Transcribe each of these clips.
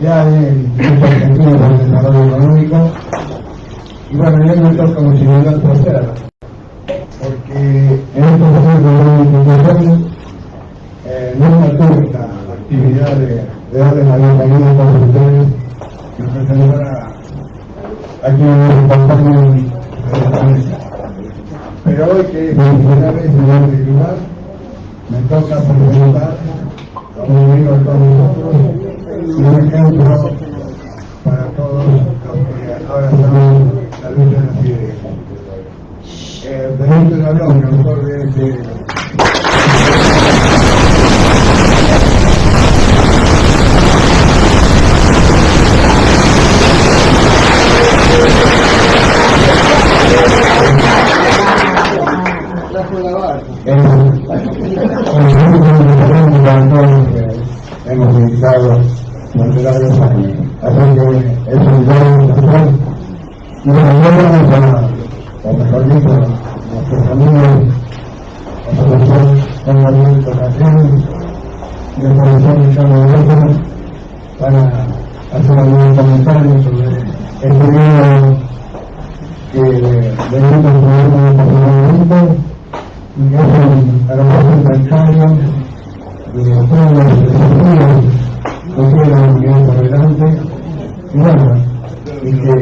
Ya en el Instituto Argentino para el Desarrollo Económico, y bueno, ya me toca posibilidad tercera, porque en estos años nunca tuve la actividad de darles la bienvenida a todos ustedes y presentar a quienes nos acompañan en la mesa. Pero hoy, que es mi primera vez en este lugar, me toca presentar a un amigo de todos nosotros, un ejemplo para todos los que ahora están la lucha de la Benito Nablón, autor de este hemos dedicado durante varios años, así que es un gran placer. Y bueno, o mejor dicho, nuestros amigos, los profesores con la orientación y el profesor Ricardo Gómez para hacer algún comentario sobre este libro que Benito escribió en el y es un hermoso inventario de todos los desafíos que tiene la unidad por delante, y bueno, y que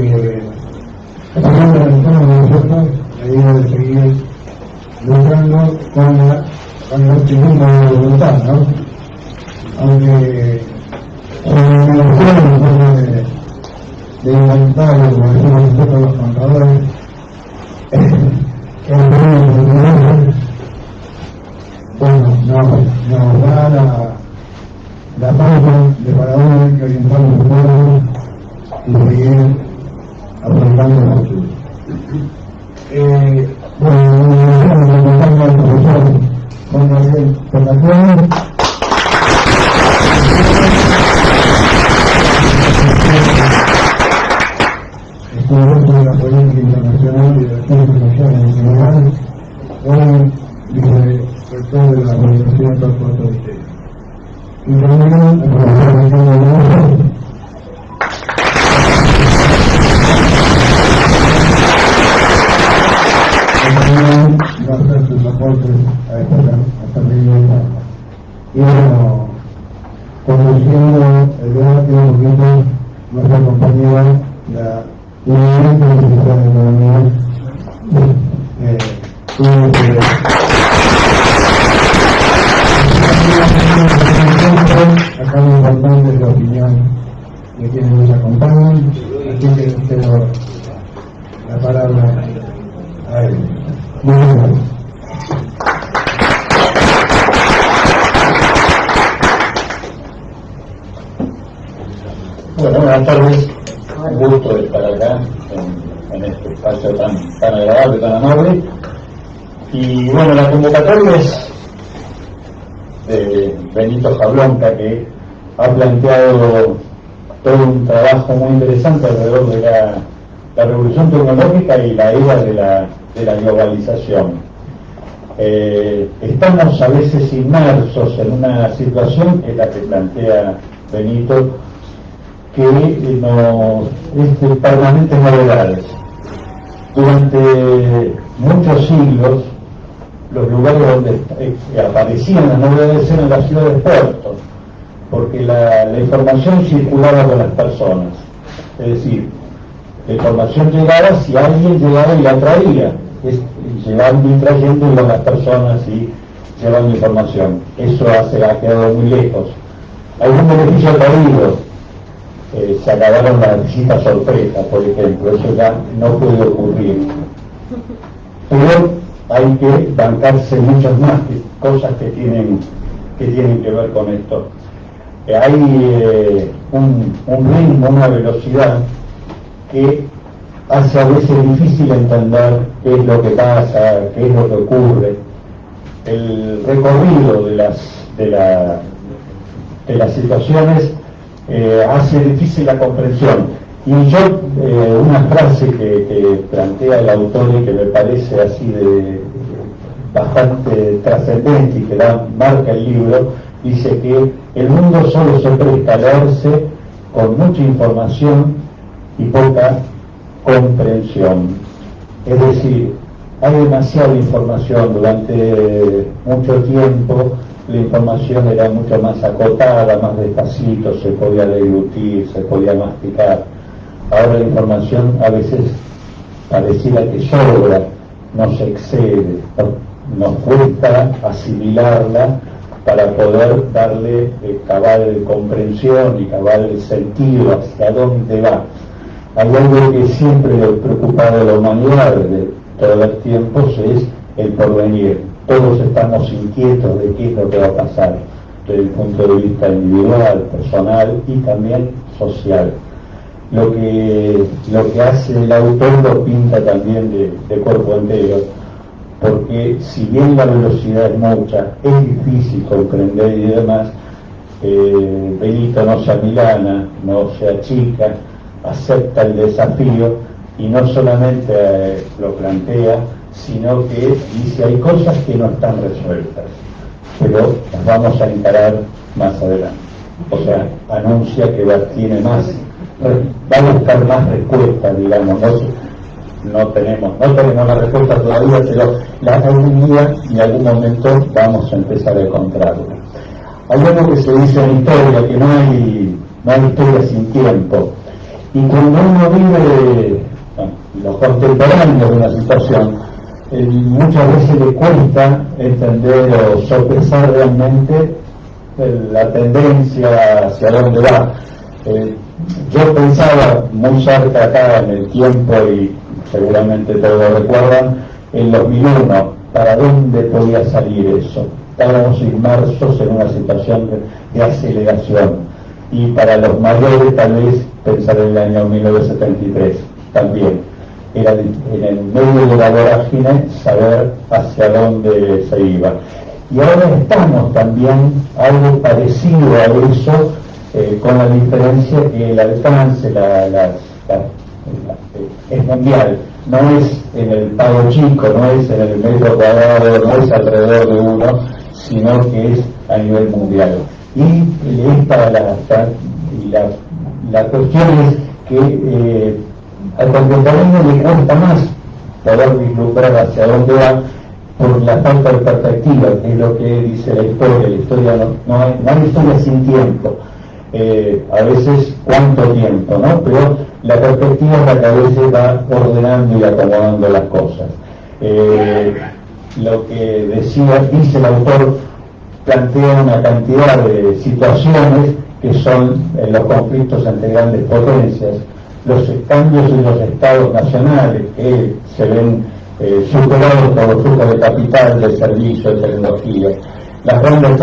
siguiendo la entorno de nosotros, la idea de seguir luchando con el optimismo de la voluntad, ¿no? Aunque en el esfuerzo de inventario, como decimos nosotros los contadores, bueno, nos da la pauta de para dónde hay que orientar los pueblos y seguir afrontando el futuro. Bueno, me acompaña el profesor Juan Gabriel Patación. Estudiante de la política internacional y de las ciencias sociales en general, hoy vicerrector de la Universidad de Puerto Rico. Y también el profesor Ricardo Gómez, que va a hacer sus aportes a esta reunión. Y bueno, conduciendo el debate un poquito nuestra compañera, la Universidad de Economía, acá lo importante es la opinión de quienes nos acompañan, así que cedo la palabra a él. Muchas gracias. Bueno, buenas tardes. Un gusto de estar acá en este espacio tan agradable, tan amable. Y bueno, la convocatoria es de Benito Jablonka, que ha planteado todo un trabajo muy interesante alrededor de la revolución tecnológica y la era de la globalización. Estamos a veces inmersos en una situación que es la que plantea Benito, que es de permanentes novedades. Durante muchos siglos, los lugares donde aparecían las novedades eran las ciudades puertos, porque la información circulaba con las personas. Es decir, la información llegaba si alguien llegaba y la traía, llevando y trayendo iban las personas y llevando información. Eso ha quedado muy lejos. Algún beneficio perdido. Se acabaron las visitas sorpresas, por ejemplo, eso ya no puede ocurrir. Pero hay que bancarse muchas más cosas que tienen que ver con esto. Hay un ritmo, una velocidad que hace a veces difícil entender qué es lo que pasa, qué es lo que ocurre. El recorrido de las situaciones hace difícil la comprensión. Y yo, una frase que plantea el autor y que me parece así de bastante trascendente y que marca el libro, dice que el mundo solo se presta a leerse con mucha información y poca comprensión. Es decir, hay demasiada información. Durante mucho tiempo la información era mucho más acotada, más despacito, se podía deglutir, se podía masticar. Ahora la información a veces pareciera que sobra, no se excede, nos cuesta asimilarla para poder darle cabal comprensión y cabal sentido hacia dónde va. Hay algo que siempre ha preocupado a la humanidad desde todos los tiempos, es el porvenir. Todos estamos inquietos de qué es lo que va a pasar desde el punto de vista individual, personal y también social. Lo que hace el autor lo pinta también de cuerpo entero, porque si bien la velocidad es mucha, es difícil comprender y demás, Benito no se amilana, no se achica, acepta el desafío y no solamente lo plantea, sino que dice hay cosas que no están resueltas, pero las vamos a encarar más adelante. O sea, anuncia que tiene más, va a buscar más respuestas, digamos, no tenemos la respuesta todavía, pero la algún día y en algún momento vamos a empezar a encontrarla. Hay algo que se dice en historia, que no hay historia sin tiempo. Y cuando uno vive los contemporáneos de una situación, muchas veces le cuesta entender o sopesar realmente la tendencia hacia dónde va. Yo pensaba muy cerca acá en el tiempo, y seguramente todos lo recuerdan, en 2001, ¿para dónde podía salir eso? Estábamos inmersos en una situación de aceleración. Y para los mayores tal vez pensar en el año 1973 también. Era en el medio de la vorágine saber hacia dónde se iba. Y ahora estamos también algo parecido a eso, con la diferencia que el alcance es mundial, no es en el pago chico, no es en el metro cuadrado, no es alrededor de uno, sino que es a nivel mundial. Y la cuestión es que al contemporáneo le cuesta más poder vislumbrar hacia dónde va por la falta de perspectiva, que es lo que dice la historia no hay historia sin tiempo. A veces cuánto tiempo, ¿no? Pero la perspectiva es la que a veces va ordenando y acomodando las cosas. Lo que dice el autor, plantea una cantidad de situaciones que son los conflictos entre grandes potencias, los cambios en los estados nacionales que se ven superados por los flujos de capital, de servicios, de tecnología, las grandes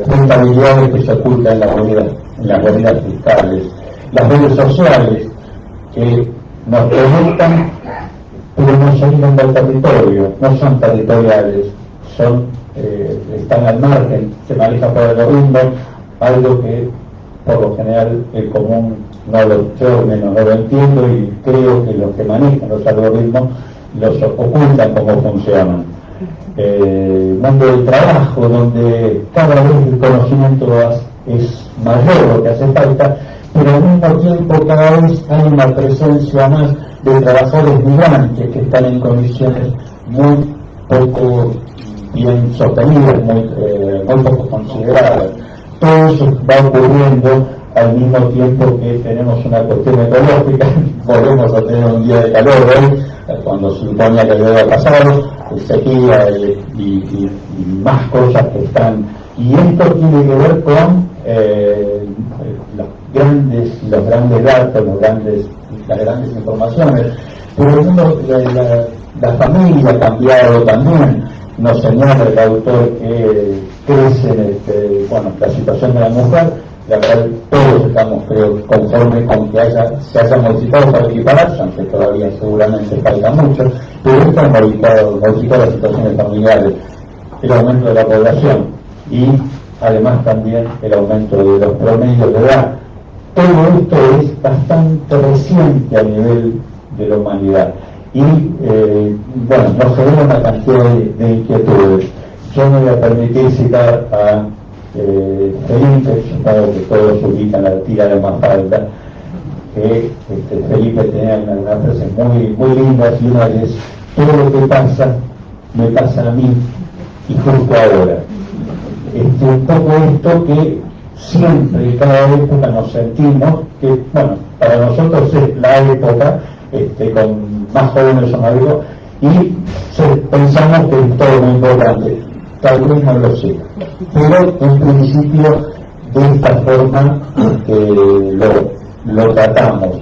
rentabilidades que se ocultan en las monedas fiscales, las redes sociales que nos conectan pero no son del territorio, no son territoriales, están al margen, se manejan por algoritmos, algo que por lo general el común yo menos no lo entiendo, y creo que los que manejan los algoritmos los ocultan cómo funcionan. Mundo del trabajo, donde cada vez el conocimiento es mayor lo que hace falta, pero al mismo tiempo cada vez hay una presencia más de trabajadores migrantes que están en condiciones muy poco bien sostenidas, muy poco consideradas. Todo eso va ocurriendo al mismo tiempo que tenemos una cuestión ecológica. Volvemos a tener un día de calor hoy, cuando se suponía que había pasado, sequía y más cosas que están. Y esto tiene que ver con los grandes datos, las grandes informaciones. Pero el mundo, la familia ha cambiado también. Nos señala el autor que crece la situación de la mujer, la cual todos estamos, creo, conformes con que se haya modificado para equipararse, aunque todavía seguramente falta mucho, pero esto ha modificado las situaciones familiares, el aumento de la población y además también el aumento de los promedios de edad. Todo esto es bastante reciente a nivel de la humanidad y bueno, nos genera una cantidad de inquietudes. Yo me voy a permitir citar a Felipe, supongo que todos ubican la tira de Mafalda, que Felipe tenía unas frases muy lindas, y una vez: todo lo que pasa me pasa a mí y justo ahora. Un poco esto que siempre, cada época nos sentimos que, bueno, para nosotros es la época con más jóvenes o mayores, y pensamos que es todo muy importante. Tal vez no lo sé, pero en principio de esta forma lo tratamos.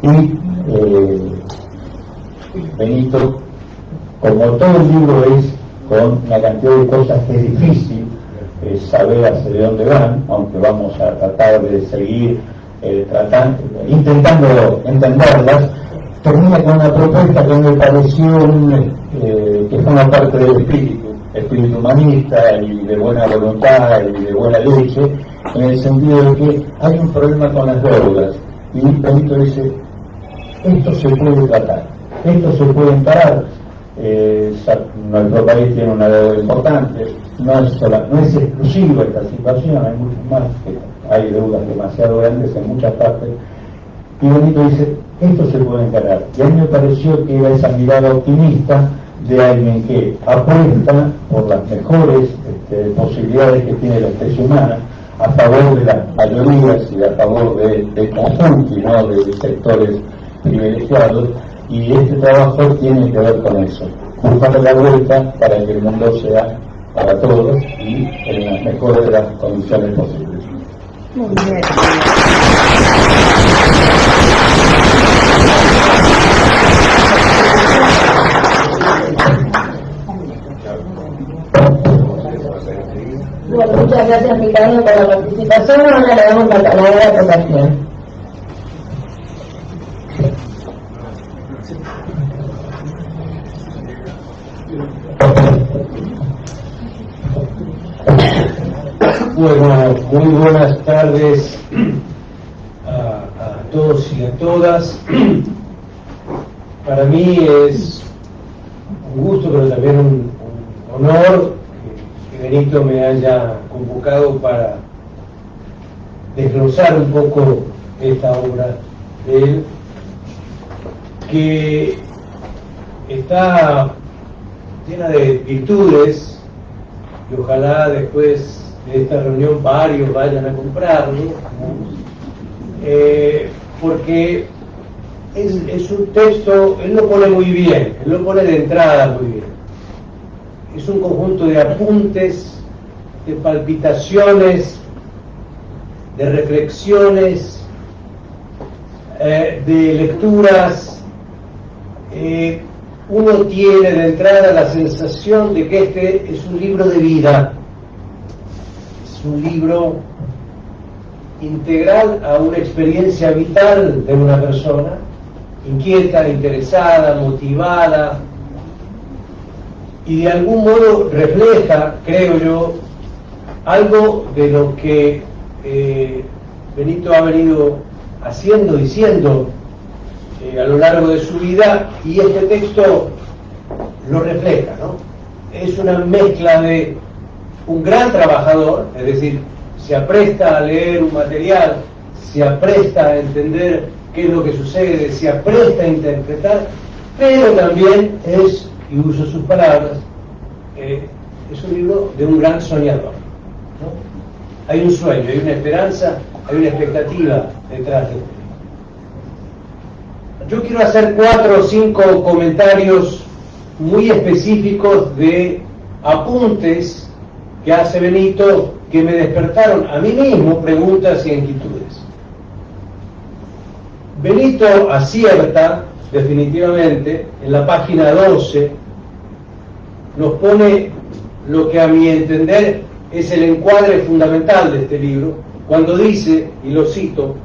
Y Benito, como todo el libro es con una cantidad de cosas que es difícil saber hacia dónde van, aunque vamos a tratar de seguir intentando entenderlas, termina con una propuesta que me pareció que forma parte del espíritu humanista y de buena voluntad y de buena leche, en el sentido de que hay un problema con las deudas, y Benito dice: esto se puede tratar, esto se puede encarar. Nuestro país tiene una deuda importante, no es exclusiva esta situación, hay muchos más, hay deudas demasiado grandes en muchas partes, y Benito dice: esto se puede encarar. Y a mí me pareció que era esa mirada optimista de alguien que apuesta por las mejores posibilidades que tiene la especie humana, a favor de las mayorías y a favor del conjunto y no de sectores privilegiados. Y este trabajo tiene que ver con eso, buscar la vuelta para que el mundo sea para todos y en las mejores de las condiciones posibles. Muy bien. Bueno, muchas gracias, Ricardo, por la participación. Ahora le damos la palabra a Sebastián. Bueno, muy buenas tardes a todos y a todas. Para mí es un gusto, pero también un honor que Benito me haya convocado para desglosar un poco esta obra de él, que está llena de virtudes, y ojalá después de esta reunión varios vayan a comprarlo, porque es un texto, él lo pone muy bien, él lo pone de entrada muy bien. Es un conjunto de apuntes, de palpitaciones, de reflexiones, de lecturas. Uno tiene de entrada la sensación de que este es un libro de vida, es un libro integral a una experiencia vital de una persona, inquieta, interesada, motivada, y de algún modo refleja, creo yo, algo de lo que Benito ha venido haciendo, diciendo a lo largo de su vida, y este texto lo refleja, ¿no? Es una mezcla de un gran trabajador, es decir, se apresta a leer un material, se apresta a entender qué es lo que sucede, se apresta a interpretar, pero también es, y uso sus palabras, es un libro de un gran soñador, ¿no? Hay un sueño, hay una esperanza, hay una expectativa detrás de él. Yo quiero hacer 4 o 5 comentarios muy específicos de apuntes que hace Benito, que me despertaron a mí mismo preguntas y inquietudes. Benito acierta definitivamente en la página 12, nos pone lo que a mi entender es el encuadre fundamental de este libro, cuando dice, y lo cito: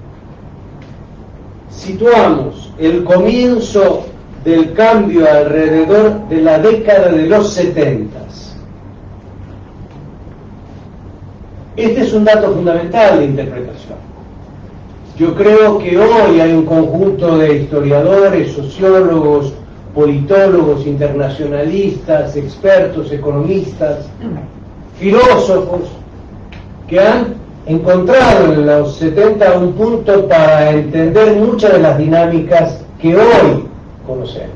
situamos el comienzo del cambio alrededor de la década de los 70. Este es un dato fundamental de interpretación. Yo creo que hoy hay un conjunto de historiadores, sociólogos, politólogos, internacionalistas, expertos, economistas, filósofos, que han encontrado en los 70 un punto para entender muchas de las dinámicas que hoy conocemos,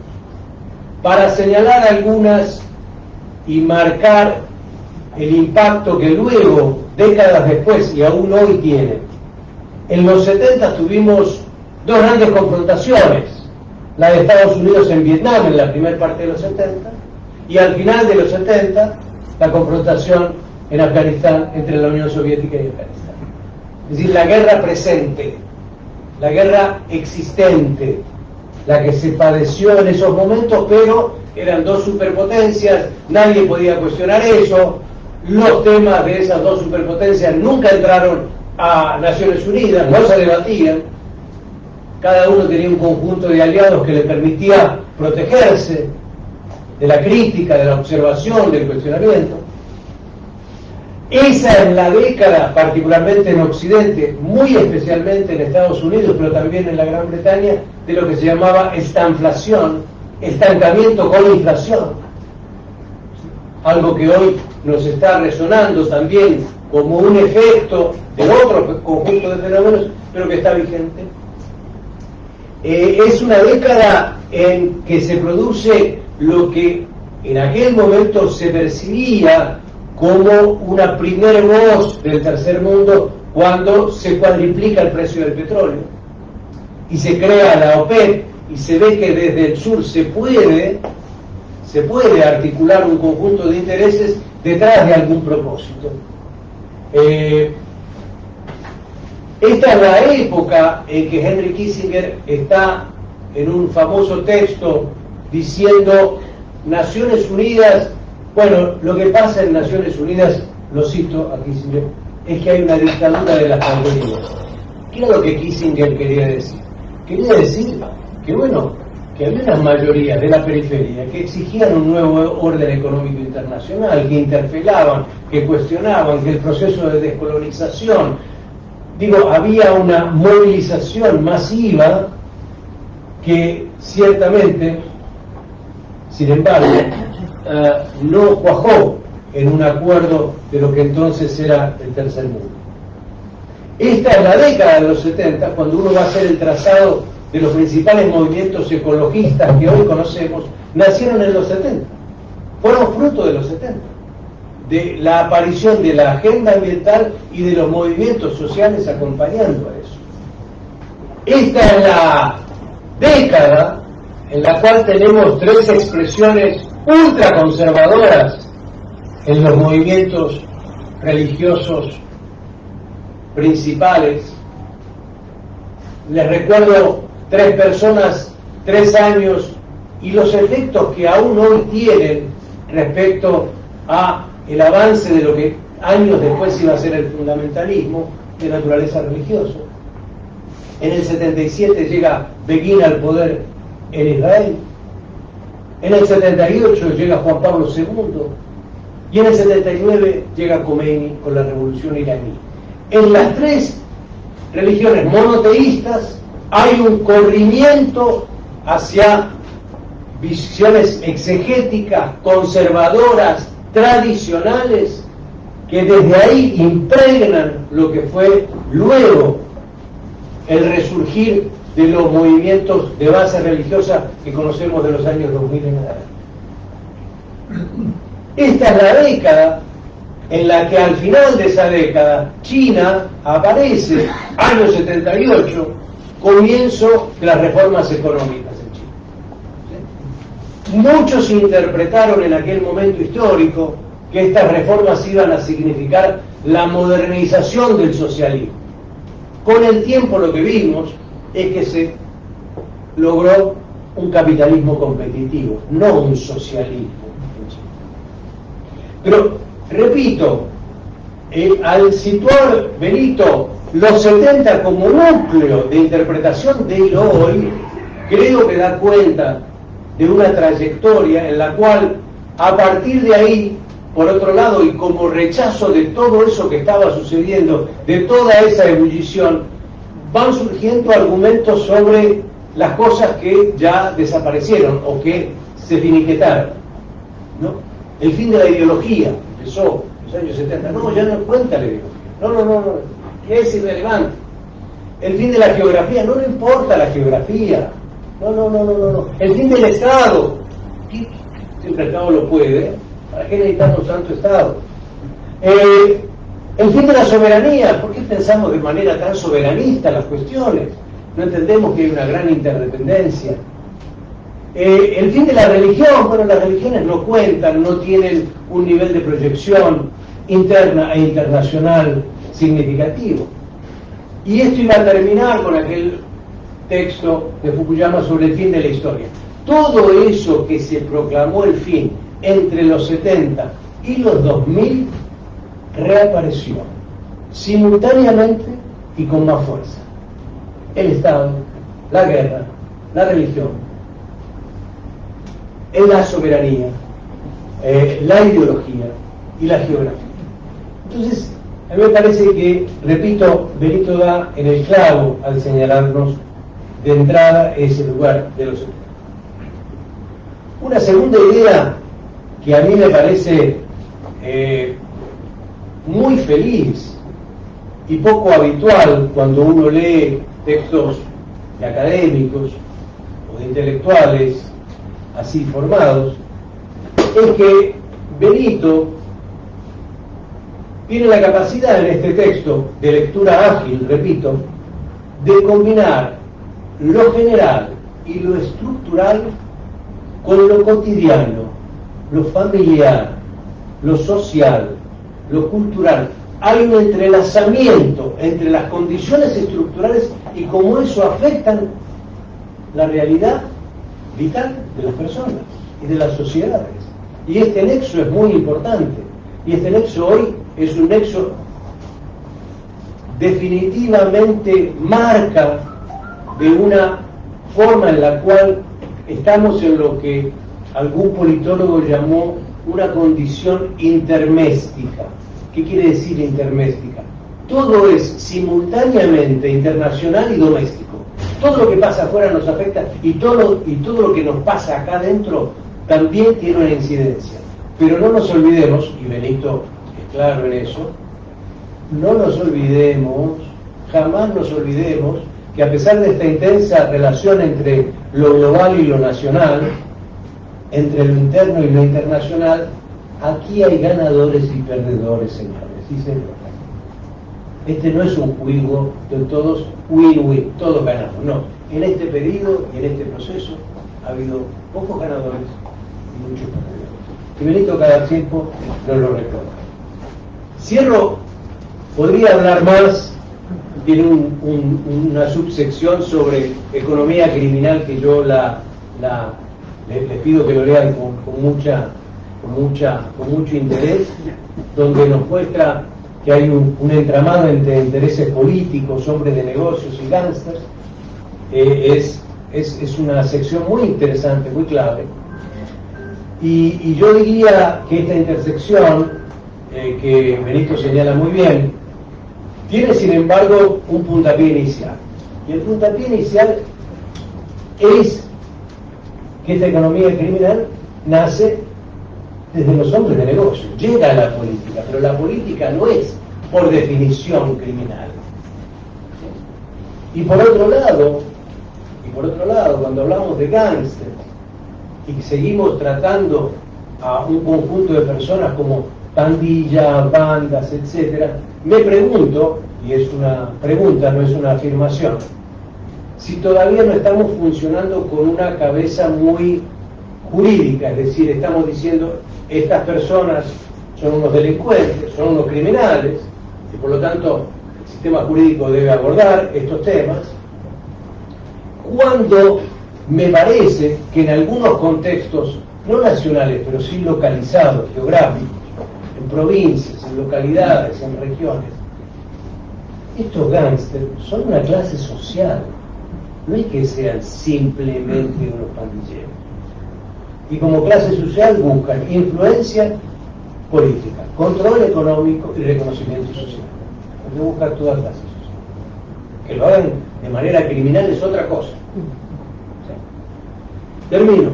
para señalar algunas y marcar el impacto que luego, décadas después y aún hoy tiene. En los 70 tuvimos dos grandes confrontaciones, la de Estados Unidos en Vietnam en la primera parte de los 70 y al final de los 70 la confrontación en Afganistán entre la Unión Soviética y Afganistán. Es decir, la guerra presente, la guerra existente, la que se padeció en esos momentos, pero eran dos superpotencias, nadie podía cuestionar eso, los temas de esas dos superpotencias nunca entraron a Naciones Unidas, no se debatían, cada uno tenía un conjunto de aliados que le permitía protegerse de la crítica, de la observación, del cuestionamiento. Esa es la década, particularmente en Occidente, muy especialmente en Estados Unidos, pero también en la Gran Bretaña, de lo que se llamaba estanflación, estancamiento con inflación. Algo que hoy nos está resonando también como un efecto de otro conjunto de fenómenos, pero que está vigente. Es una década en que se produce lo que en aquel momento se percibía como una primera voz del tercer mundo cuando se cuadriplica el precio del petróleo y se crea la OPEP y se ve que desde el sur se puede articular un conjunto de intereses detrás de algún propósito. Esta es la época en que Henry Kissinger está en un famoso texto diciendo Naciones Unidas, bueno, lo que pasa en Naciones Unidas, lo cito a Kissinger, es que hay una dictadura de las mayorías. ¿Qué es lo que Kissinger quería decir? Quería decir que, bueno, que había unas mayorías de la periferia que exigían un nuevo orden económico internacional, que interpelaban, que cuestionaban, que el proceso de descolonización, había una movilización masiva que ciertamente, sin embargo, no cuajó en un acuerdo de lo que entonces era el tercer mundo. Esta es la década de los 70, cuando uno va a hacer el trazado de los principales movimientos ecologistas que hoy conocemos, nacieron en los 70, fueron fruto de los 70, de la aparición de la agenda ambiental y de los movimientos sociales acompañando a eso. Esta es la década en la cual tenemos tres expresiones ultraconservadoras en los movimientos religiosos principales. Les recuerdo 3 personas, 3 años y los efectos que aún hoy tienen respecto a el avance de lo que años después iba a ser el fundamentalismo de naturaleza religiosa. En el 77 llega Begin al poder en Israel. En el 78 llega Juan Pablo II. Y en el 79 llega Khomeini con la revolución iraní. En las 3 religiones monoteístas hay un corrimiento hacia visiones exegéticas, conservadoras, tradicionales, que desde ahí impregnan lo que fue luego el resurgir de los movimientos de base religiosa que conocemos de los años 2000 en adelante. Esta es la década en la que al final de esa década China aparece, año 78, comienzo de las reformas económicas en China. Muchos interpretaron en aquel momento histórico que estas reformas iban a significar la modernización del socialismo. Con el tiempo lo que vimos es que se logró un capitalismo competitivo, no un socialismo. Pero, repito, al situar Benito los 70 como núcleo de interpretación de lo hoy, creo que da cuenta de una trayectoria en la cual, a partir de ahí, por otro lado, y como rechazo de todo eso que estaba sucediendo, de toda esa ebullición, van surgiendo argumentos sobre las cosas que ya desaparecieron o que se finiquetaron, ¿no? El fin de la ideología empezó en los años 70. No, ya no cuenta la ideología. No, que es irrelevante. El fin de la geografía, no importa la geografía. No. El fin del Estado. Siempre el Estado lo puede. ¿Para qué necesitamos tanto Estado? El fin de la soberanía. ¿Por qué pensamos de manera tan soberanista las cuestiones? No entendemos que hay una gran interdependencia. El fin de la religión. Bueno, las religiones no cuentan, no tienen un nivel de proyección interna e internacional significativo. Y esto iba a terminar con aquel texto de Fukuyama sobre el fin de la historia. Todo eso que se proclamó el fin entre los 70 y los 2000 reapareció simultáneamente y con más fuerza. El Estado, la guerra, la religión, la soberanía, la ideología y la geografía. Entonces, a mí me parece que, repito, Benito da en el clavo al señalarnos de entrada ese lugar de los 70. Una segunda idea que a mí me parece muy feliz y poco habitual cuando uno lee textos de académicos o de intelectuales así formados, es que Benito tiene la capacidad en este texto de lectura ágil, repito, de combinar lo general y lo estructural con lo cotidiano, lo familiar, lo social, lo cultural. Hay un entrelazamiento entre las condiciones estructurales y cómo eso afecta la realidad vital de las personas y de las sociedades. Y este nexo es muy importante. Y este nexo hoy es un nexo definitivamente marca de una forma en la cual estamos en lo que algún politólogo llamó una condición interméstica. ¿Qué quiere decir interméstica? Todo es simultáneamente internacional y doméstico. Todo lo que pasa afuera nos afecta y todo lo que nos pasa acá adentro también tiene una incidencia. Pero no nos olvidemos, y Benito es claro en eso, no nos olvidemos, jamás nos olvidemos, que a pesar de esta intensa relación entre lo global y lo nacional, entre lo interno y lo internacional, aquí hay ganadores y perdedores, señores y señoras. Este no es un juego de todos win-win, todos ganamos, no. En este periodo y en este proceso ha habido pocos ganadores y muchos perdedores. Y Benito cada tiempo nos lo recuerda. Cierro, podría hablar más, tiene una subsección sobre economía criminal que yo les pido que lo lean con mucho interés, donde nos muestra que hay un entramado entre intereses políticos, hombres de negocios y gángsters. Es una sección muy interesante, muy clave. Y yo diría que esta intersección, que Benito señala muy bien, tiene sin embargo un puntapié inicial. Y el puntapié inicial es que esta economía criminal nace desde los hombres de negocio, llega a la política, pero la política no es por definición criminal. Y por otro lado, cuando hablamos de gángsters y seguimos tratando a un conjunto de personas como pandillas, bandas, etcétera, me pregunto, y es una pregunta, no es una afirmación, si todavía no estamos funcionando con una cabeza muy jurídica, es decir, estamos diciendo estas personas son unos delincuentes, son unos criminales, y por lo tanto el sistema jurídico debe abordar estos temas, cuando me parece que en algunos contextos, no nacionales, pero sí localizados, geográficos, en provincias, en localidades, en regiones, estos gángsters son una clase social, no es que sean simplemente unos pandilleros. Y como clase social buscan influencia política, control económico y reconocimiento social. Hay que buscar todas las cosas. Que lo hagan de manera criminal es otra cosa. ¿Sí? Termino.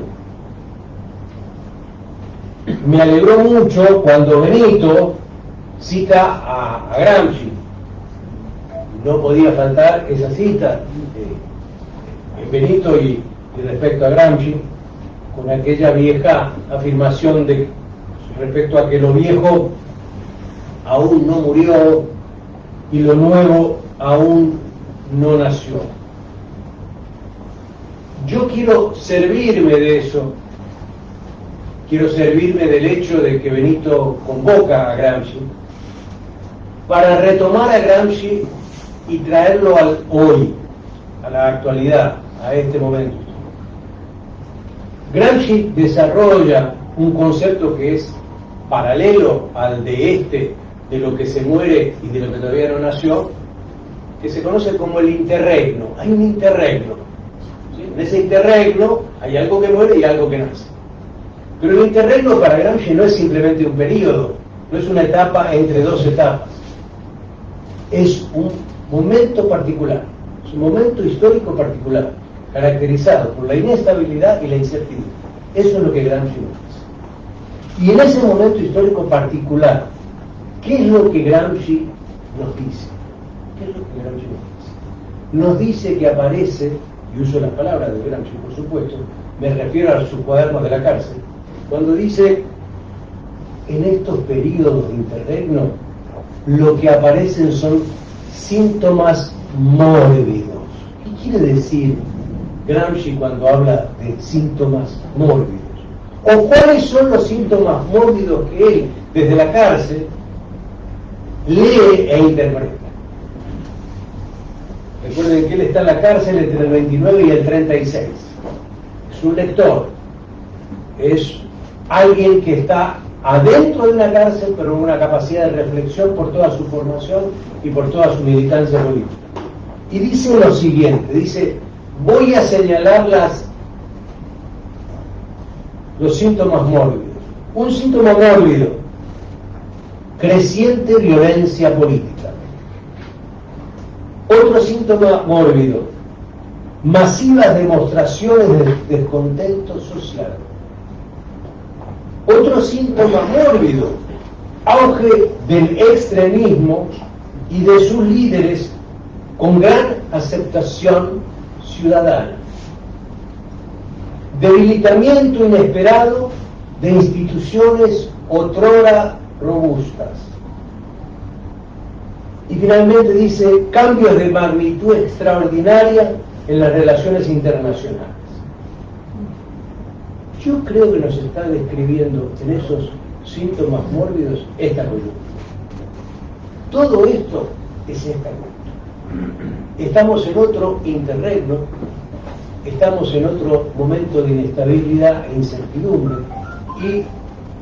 Me alegró mucho cuando Benito cita a Gramsci. No podía faltar esa cita en Benito y respecto a Gramsci, con aquella vieja afirmación de respecto a que lo viejo aún no murió y lo nuevo aún no nació. Yo quiero servirme de eso, quiero servirme del hecho de que Benito convoca a Gramsci para retomar a Gramsci y traerlo al hoy, a la actualidad, a este momento. Gramsci desarrolla un concepto que es paralelo al de lo que se muere y de lo que todavía no nació, que se conoce como el interregno. Hay un interregno. ¿Sí? En ese interregno hay algo que muere y algo que nace. Pero el interregno para Gramsci no es simplemente un periodo, no es una etapa entre dos etapas. Es un momento particular, es un momento histórico particular, caracterizado por la inestabilidad y la incertidumbre. Eso es lo que Gramsci nos dice. Y en ese momento histórico particular, ¿qué es lo que Gramsci nos dice? ¿Qué es lo que Gramsci nos dice? Nos dice que aparece, y uso las palabras de Gramsci por supuesto, me refiero a sus cuadernos de la cárcel, cuando dice, en estos periodos de interregno, lo que aparecen son síntomas mórbidos. ¿Qué quiere decir Gramsci cuando habla de síntomas mórbidos? ¿O cuáles son los síntomas mórbidos que él, desde la cárcel, lee e interpreta? Recuerden que él está en la cárcel entre el 29 y el 36. Es un lector. Es alguien que está adentro de una cárcel, pero con una capacidad de reflexión por toda su formación y por toda su militancia política. Y dice lo siguiente, dice, voy a señalar los síntomas mórbidos. Un síntoma mórbido, creciente violencia política. Otro síntoma mórbido, masivas demostraciones de descontento social. Otro síntoma mórbido, auge del extremismo y de sus líderes con gran aceptación ciudadana. Debilitamiento inesperado de instituciones otrora robustas. Y finalmente dice, cambios de magnitud extraordinaria en las relaciones internacionales. Yo creo que nos está describiendo en esos síntomas mórbidos esta coyuntura. Todo esto es esta coyuntura. Estamos en otro interregno, estamos en otro momento de inestabilidad e incertidumbre y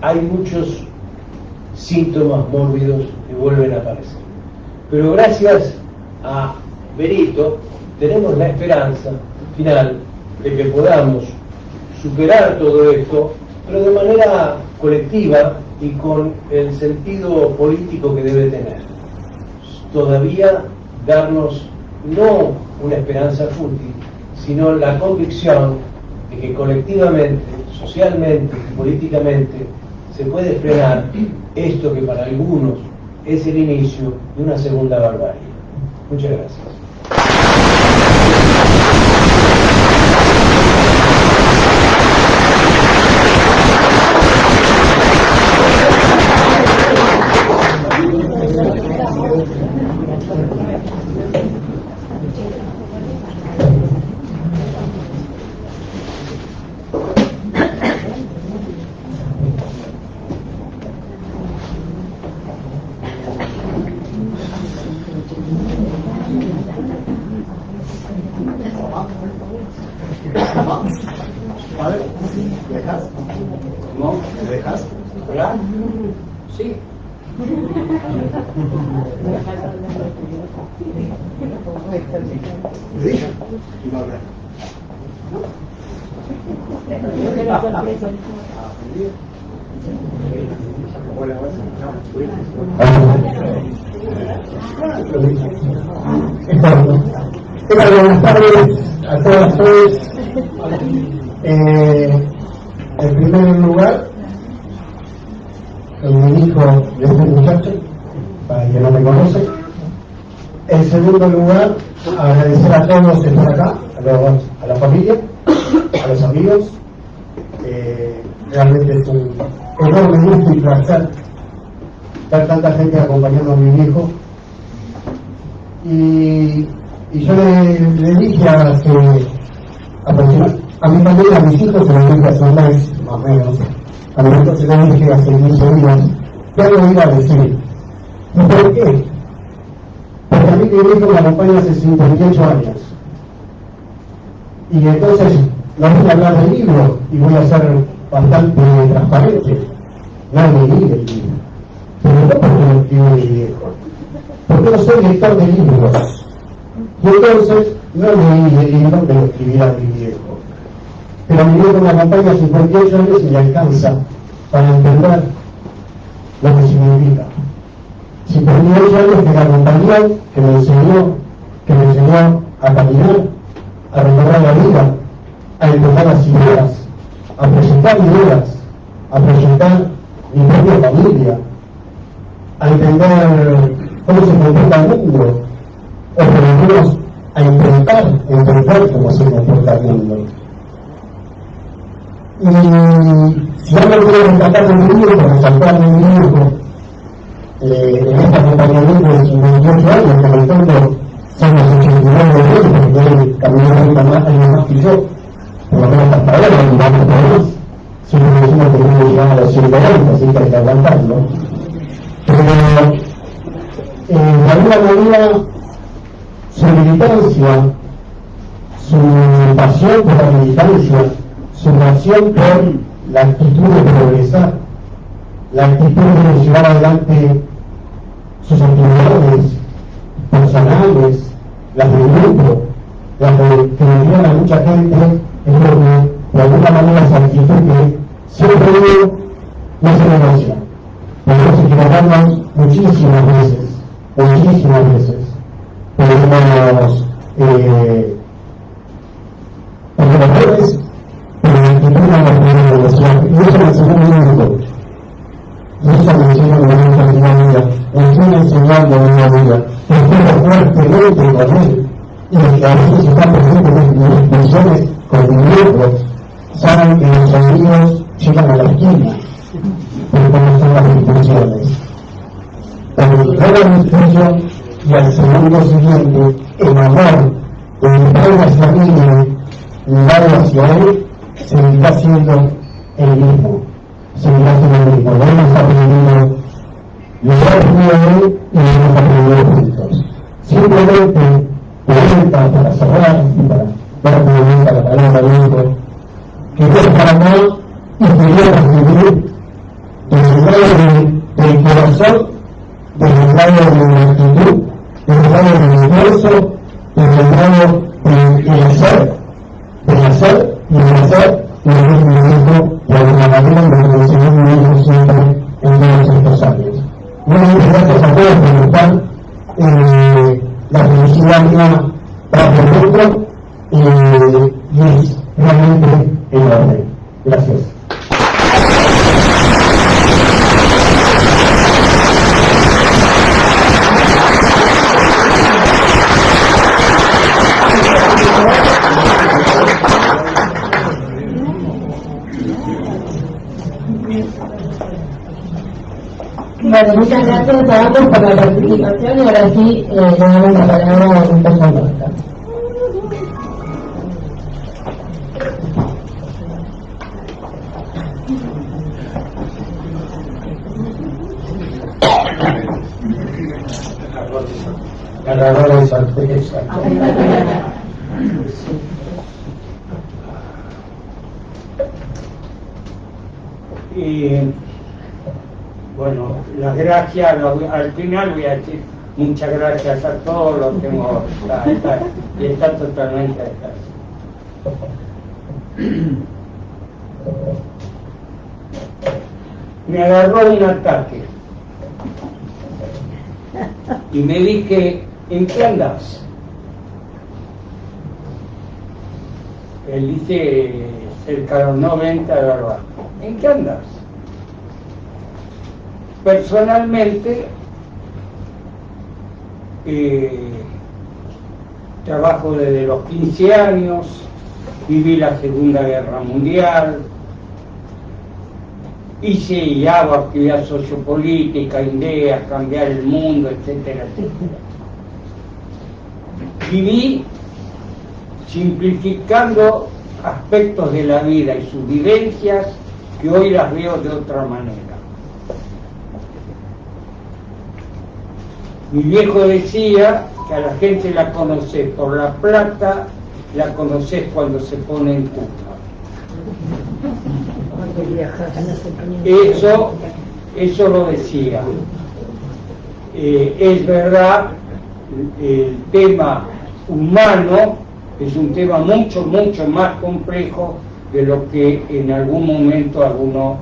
hay muchos síntomas mórbidos que vuelven a aparecer. Pero gracias a Benito tenemos la esperanza final de que podamos superar todo esto, pero de manera colectiva y con el sentido político que debe tener. Todavía darnos no una esperanza fútil, sino la convicción de que colectivamente, socialmente y políticamente se puede frenar esto que para algunos es el inicio de una segunda barbarie. Muchas gracias. ¿No? ¿Me dejas? ¿Hola? Sí. ¿Sí? No hablar. ¿No? Buenas tardes a todas ustedes. En primer lugar, el hijo de este muchacho, para quien no me conoce. En segundo lugar, agradecer a todos que están acá, a la familia, a los amigos. Realmente es un enorme gusto y placer ver tanta gente acompañando a mi hijo. Y yo le dije a mi familia, a mis hijos, se lo dije hace un mes, más o menos. A mi hijo se lo dije hace 15 días. ¿Qué lo iba a decir? ¿Y por qué? Porque a mí mi hijo me acompaña hace 58 años. Y entonces no voy a hablar del libro y voy a ser bastante transparente. No leí el libro. Pero no porque lo escribió mi viejo. Porque no soy lector de libros. Y entonces no leí el libro que lo escribiera mi viejo. Pero mi viejo me acompaña a 58 años y me alcanza para entender lo que significa. 58 años que me acompañó, que me enseñó a caminar, a recorrer la vida, a entender las ideas, a proyectar ideas, a proyectar mi propia familia, a entender cómo se comporta el mundo, o por lo menos a intentar entender cómo se comporta el mundo. Y si algo quiero rescatar de mi hijo, resaltar de mi hijo, en este acompañamiento de 58 años, que en el fondo son los 89 de él, porque él caminó años más que yo, por lo menos hasta ahora, y vamos por más. Siempre decimos que no llegan a los 120, así que hay que aguantarlo. Pero, de alguna manera, su militancia, su pasión por la militancia, su pasión por la actitud de progresar, la actitud de llevar adelante sus actividades personales, las del grupo, las que ayudan a mucha gente, es lo que de alguna manera esa actitud que siempre digo no se negocia. Podemos equivocarnos muchísimas veces, podemos errores, pero la actitud no la podemos negociar, y eso me enseñó mi hijo. Y eso me enseñó mi hijo en la vida, me estoy enseñando en la vida, que estoy fuertemente con él, y que a veces está presente en mis discusiones con mi hijo, saben que los amigos llegan a la esquina, pero cómo son las discusiones. Cuando llega la discusión y al segundo siguiente, el amor de mi padre hacia mí, mirado hacia él, seguirá siendo el mismo. Lo hemos aprendido, lo he aprendido él y lo hemos aprendido juntos. Simplemente, pregunta para cerrar y para dar pregunta a la palabra de hijo, que es para mí y quería recibir del corazón, del lado de la actitud, del lado del esfuerzo, del lado del hacer y del hacer, y de mi hijo de alguna manera me lo enseñó mi hijo siempre en todos estos años. Muchas gracias a todos por estar. La felicidad mía va por dentro y es realmente enorme. Gracias. Bueno, muchas gracias a ambos por la participación y ahora sí le damos la palabra a un personaje. Ganadora de sorpresa. Y bueno, las gracias, al final voy a decir muchas gracias a todos los que hemos y está totalmente acá. me agarró un ataque y me dije, ¿en qué andas? Él dice, cerca de los 90 de verdad. ¿En qué andas? Personalmente, trabajo desde los 15 años, viví la Segunda Guerra Mundial, hice y hago actividad sociopolítica, ideas, cambiar el mundo, etcétera, etcétera. Viví simplificando aspectos de la vida y sus vivencias que hoy las veo de otra manera. Mi viejo decía que a la gente la conoces por la plata, la conoces cuando se pone en culpa. Eso lo decía. Es verdad, el tema humano es un tema mucho más complejo de lo que en algún momento alguno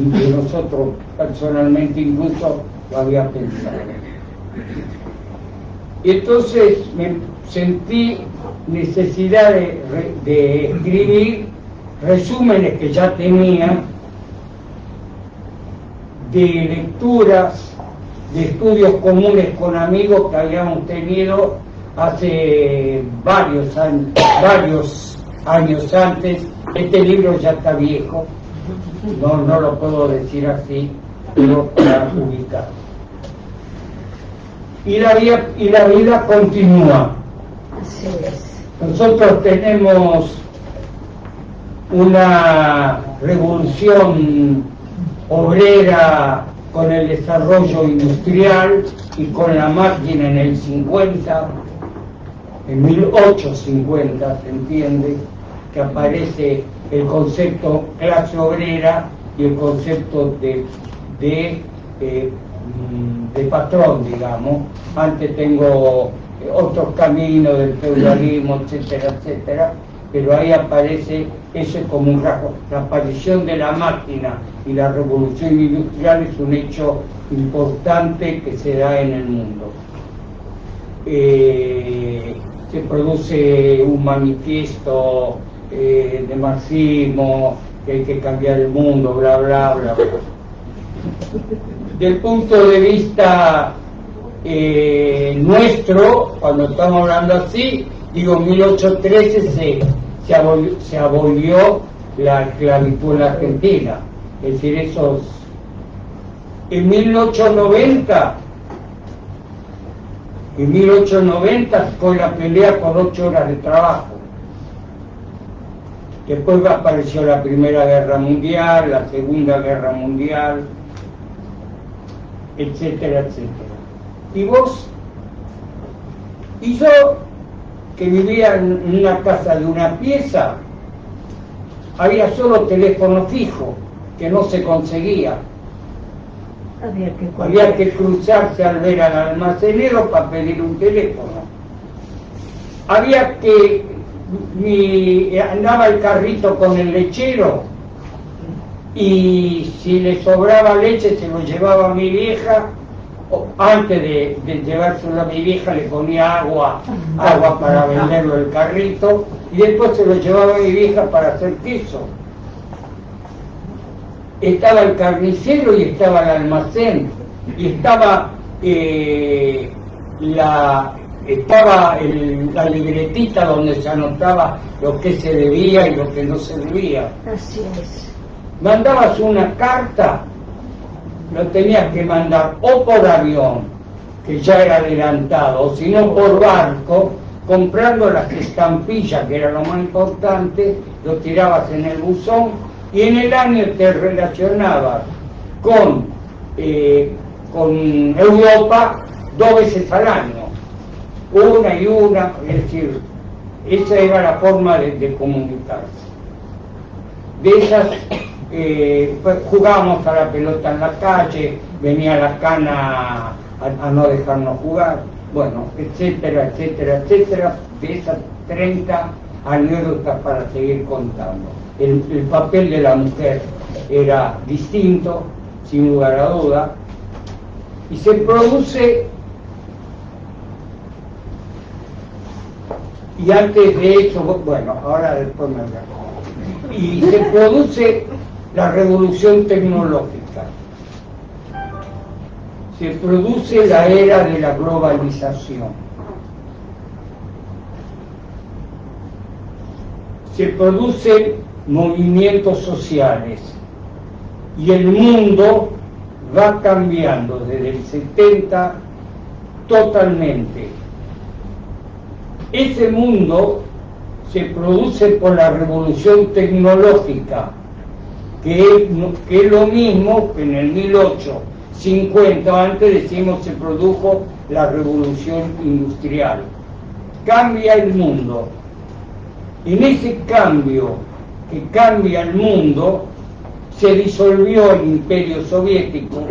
de nosotros personalmente incluso lo había pensado. Y entonces me sentí necesidad de escribir resúmenes que ya tenía de lecturas, de estudios comunes con amigos que habíamos tenido hace varios años antes. Este libro ya está viejo, no lo puedo decir así, pero para ubicar. Y la vida continúa. Así es. Nosotros tenemos una revolución obrera con el desarrollo industrial y con la máquina en el 50, en 1850 se entiende, que aparece el concepto clase obrera y el concepto de patrón, digamos. Antes tengo otros caminos del feudalismo, etcétera, etcétera, pero ahí aparece eso como un rasgo. La aparición de la máquina y la revolución industrial es un hecho importante que se da en el mundo. Se produce un manifiesto de marxismo, que hay que cambiar el mundo, bla, bla, bla, bla. Del punto de vista nuestro, cuando estamos hablando así, digo, 1813 se abolió la esclavitud en la Argentina. Es decir, en 1890 fue la pelea por 8 horas de trabajo. Después apareció la Primera Guerra Mundial, la Segunda Guerra Mundial, etcétera, etcétera. Y vos, y yo, que vivía en una casa de una pieza, había solo teléfono fijo, que no se conseguía. Había que cruzarse al ver al almacenero para pedir un teléfono. Andaba el carrito con el lechero, y si le sobraba leche se lo llevaba a mi vieja. Antes de llevárselo a mi vieja le ponía agua para venderlo el carrito, y después se lo llevaba a mi vieja para hacer queso. Estaba el carnicero y estaba el almacén, y estaba la libretita donde se anotaba lo que se debía y lo que no se debía. Así es. Mandabas una carta, lo tenías que mandar o por avión, que ya era adelantado, o si no por barco, comprando las estampillas, que era lo más importante, lo tirabas en el buzón, y en el año te relacionabas con Europa 2 veces al año, una y una, es decir, esa era la forma de comunicarse. De esas, pues, jugábamos a la pelota en la calle, venía la cana a no dejarnos jugar, bueno, etcétera, etcétera, etcétera. De esas 30 anécdotas para seguir contando. El papel de la mujer era distinto, sin lugar a duda, y se produce, y antes de eso, bueno, ahora después me hablaré, y se produce la revolución tecnológica, se produce la era de la globalización, se producen movimientos sociales y el mundo va cambiando desde el 70 totalmente. Ese mundo se produce por la revolución tecnológica, que es lo mismo que en el 1850, antes decimos se produjo la revolución industrial. Cambia el mundo. En ese cambio que cambia el mundo, se disolvió el Imperio Soviético,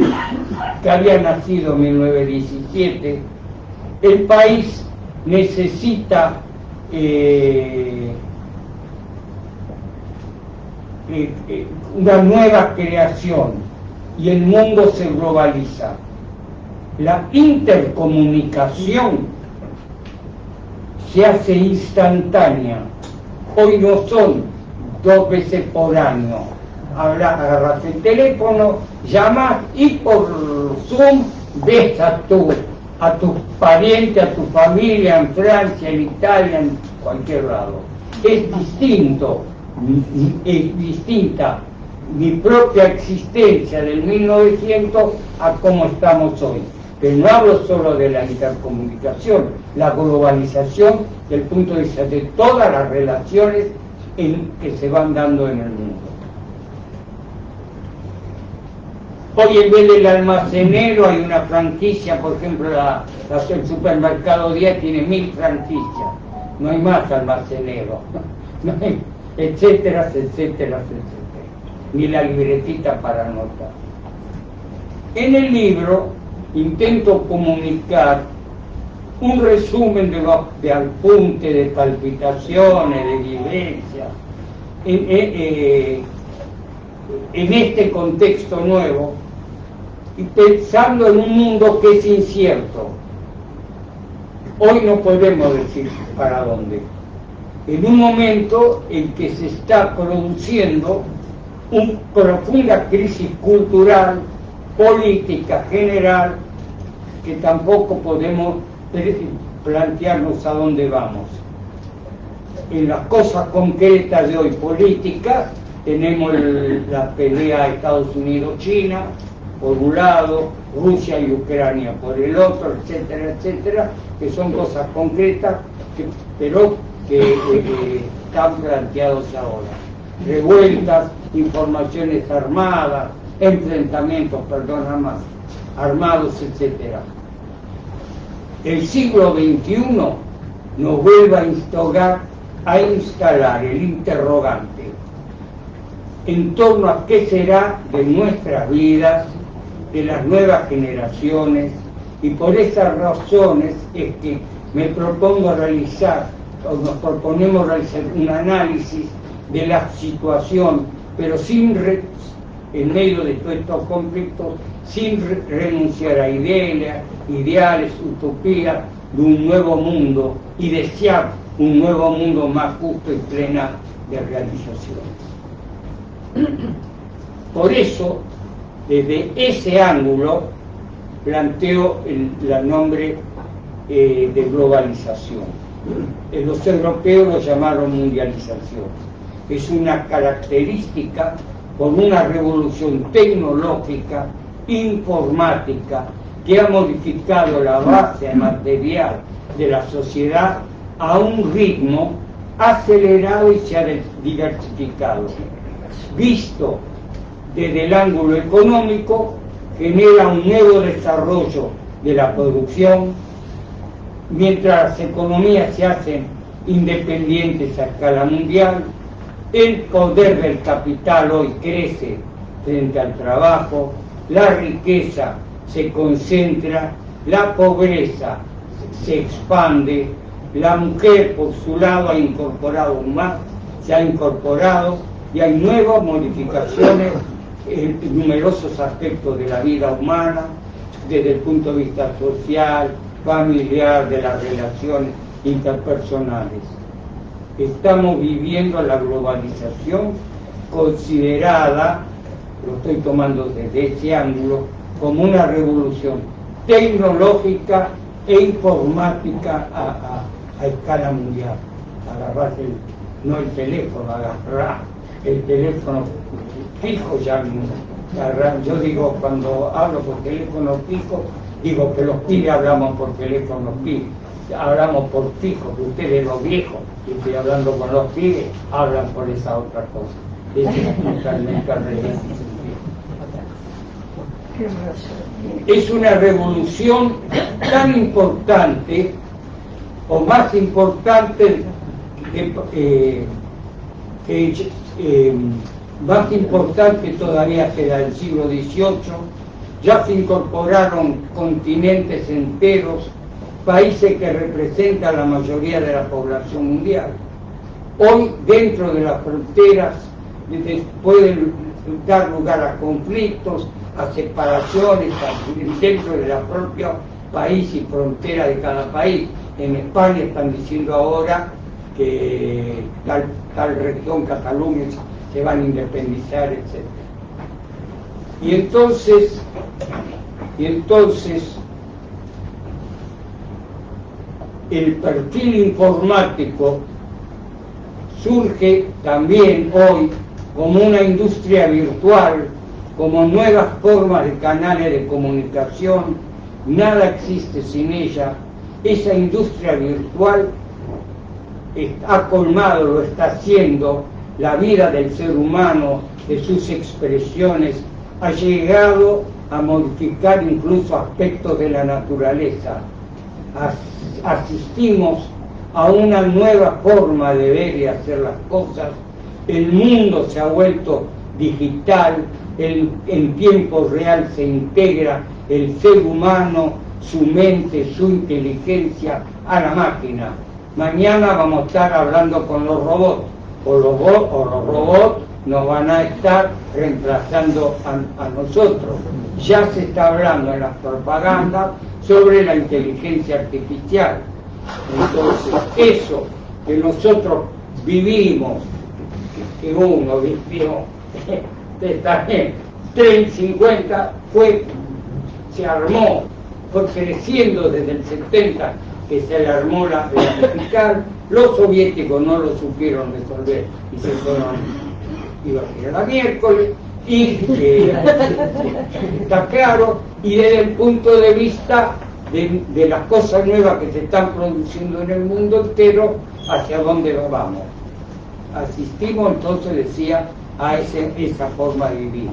que había nacido en 1917. El país necesita una nueva creación y el mundo se globaliza. La intercomunicación se hace instantánea. Hoy no son 2 veces por año. Agarras el teléfono, llamas y por Zoom ves a tus parientes, a tu familia en Francia, en Italia, en cualquier lado. Es distinta mi propia existencia del 1900 a cómo estamos hoy. Pero no hablo solo de la intercomunicación, la globalización desde el punto de vista de todas las relaciones que se van dando en el mundo. Hoy en vez del almacenero hay una franquicia, por ejemplo el supermercado Día tiene 1000 franquicias, no hay más almacenero, no hay, etcétera, etcétera, etcétera, ni la libretita para anotar. En el libro intento comunicar un resumen de apuntes, de palpitaciones, de vivencias, en este contexto nuevo, y pensando en un mundo que es incierto. Hoy no podemos decir para dónde. En un momento en que se está produciendo una profunda crisis cultural, política general, que tampoco podemos plantearnos a dónde vamos. En las cosas concretas de hoy, políticas, tenemos la pelea Estados Unidos-China, por un lado, Rusia y Ucrania por el otro, etcétera, etcétera, que son cosas concretas, pero que están planteados ahora. Revueltas, informaciones armadas, enfrentamientos, armados, etcétera. El siglo XXI nos vuelve a instalar el interrogante en torno a qué será de nuestras vidas, de las nuevas generaciones, y por esas razones es que me propongo realizar, o nos proponemos realizar un análisis de la situación, pero en medio de todos estos conflictos, sin renunciar a ideales, utopías de un nuevo mundo, y desear un nuevo mundo más justo y plena de realización. Por eso, desde ese ángulo, planteo el nombre de globalización. Los europeos lo llamaron mundialización. Es una característica por una revolución tecnológica, informática, que ha modificado la base material de la sociedad a un ritmo acelerado y se ha diversificado. Visto desde el ángulo económico, genera un nuevo desarrollo de la producción, mientras las economías se hacen independientes a escala mundial. El poder del capital hoy crece frente al trabajo, la riqueza se concentra, la pobreza se expande, la mujer por su lado ha incorporado más, se ha incorporado, y hay nuevas modificaciones numerosos aspectos de la vida humana, desde el punto de vista social, familiar, de las relaciones interpersonales. Estamos viviendo la globalización considerada, lo estoy tomando desde ese ángulo, como una revolución tecnológica e informática a escala mundial. Agarrar no el teléfono, agarrar el teléfono fijo ya. Yo digo, cuando hablo por teléfono fijo, digo que los pibes hablamos por teléfono fijo, hablamos por fijo, que ustedes los viejos, y estoy hablando con los pibes, hablan por esa otra cosa. Es totalmente al revés. Es una revolución tan importante, o más importante, más importante todavía que la del siglo XVIII. Ya se incorporaron continentes enteros, países que representan la mayoría de la población mundial. Hoy, dentro de las fronteras, pueden dar lugar a conflictos, a separaciones dentro de la propia país y frontera de cada país. En España están diciendo ahora que tal región, Cataluña, se van a independizar, etc. Y entonces el perfil informático surge también hoy como una industria virtual, como nuevas formas de canales de comunicación. Nada existe sin ella. Esa industria virtual ha colmado, lo está haciendo, la vida del ser humano, de sus expresiones, ha llegado a modificar incluso aspectos de la naturaleza. Asistimos a una nueva forma de ver y hacer las cosas. El mundo se ha vuelto digital, en tiempo real se integra el ser humano, su mente, su inteligencia a la máquina. Mañana vamos a estar hablando con los robots, o los robots nos van a estar reemplazando a nosotros. Ya se está hablando en las propagandas sobre la inteligencia artificial. Entonces, eso que nosotros vivimos, que uno vivió, está bien, 30, 50, se armó, fue creciendo desde el 70, que se le armó la digital. Los soviéticos no lo supieron resolver y se fueron, iba a ser la miércoles, y está claro, y desde el punto de vista de las cosas nuevas que se están produciendo en el mundo entero, hacia dónde vamos. Asistimos, entonces decía, a esa forma de vivir.